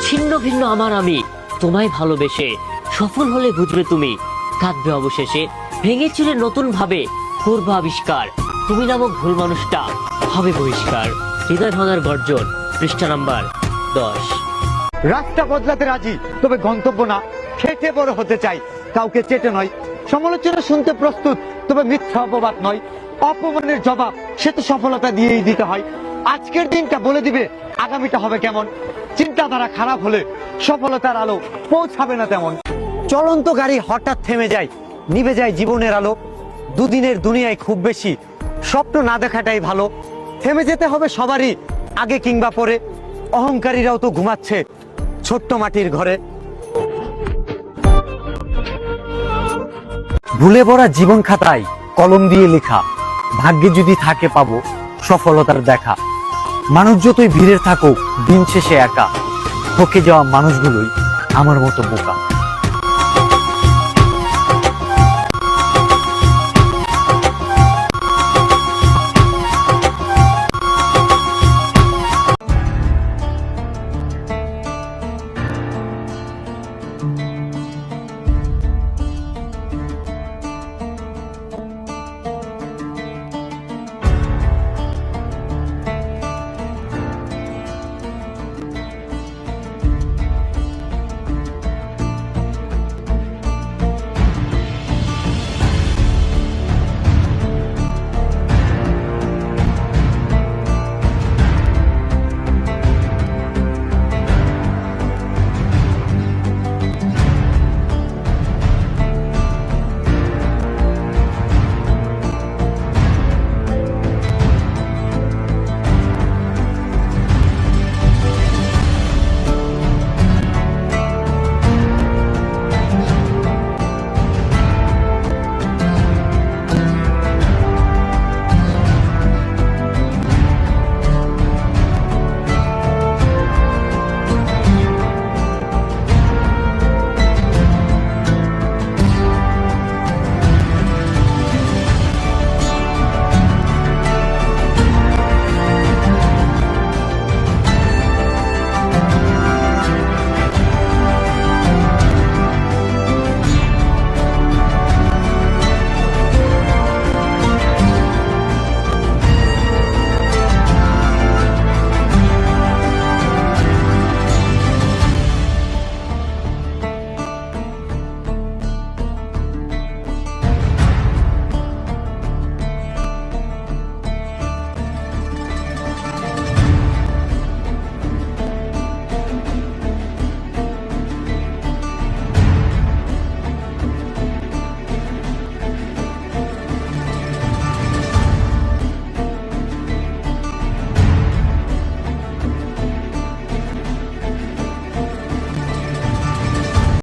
ছিন্ন ভিন্ন আমার আমি তোমায় ভালোবেসে সফল হলে বুঝবে তুমি, কাঁদবে অবশেষে ভেঙে চুরে নতুন ভাবে করবো আবিষ্কার, তুমি নামক ভুল মানুষটা হবে বহিষ্কার। হৃদয় ভাঙার গর্জন, পৃষ্ঠা নাম্বার 10। রাস্তা বদলাতে রাজি তবে গন্তব্য না, খেটে বড় হতে চাই কাউকে চেটে নয়, সমালোচনা শুনতে প্রস্তুত তবে মিথ্যা অপবাদ নয়, অপমানের জবাব সে তো সফলতা দিয়েই দিতে হয়। আজকের দিনটা বলে দিবে আগামীটা হবে কেমন, চিন্তাধারা খারাপ হলে সফলতার আলো পৌঁছাবে না তেমন। চলন্ত গাড়ি হঠাৎ থেমে যায়, নিভে যায় জীবনের আলো, দুদিনের দুনিয়ায় খুব বেশি স্বপ্ন না দেখাটাই ভালো। থেমে যেতে হবে সবারই আগে কিংবা পরে, অহংকারীরাও তো ঘুমাচ্ছে ছোট্ট মাটির ঘরে। ভুলে ভরা জীবন খাতায় কলম দিয়ে লেখা, ভাগ্যে যদি থাকে পাবো সফলতার দেখা। মানুষ যতই ভিড়ে থাকুক দিন শেষে একা, ঠকে যাওয়া মানুষগুলোই আমার মতো বোকা।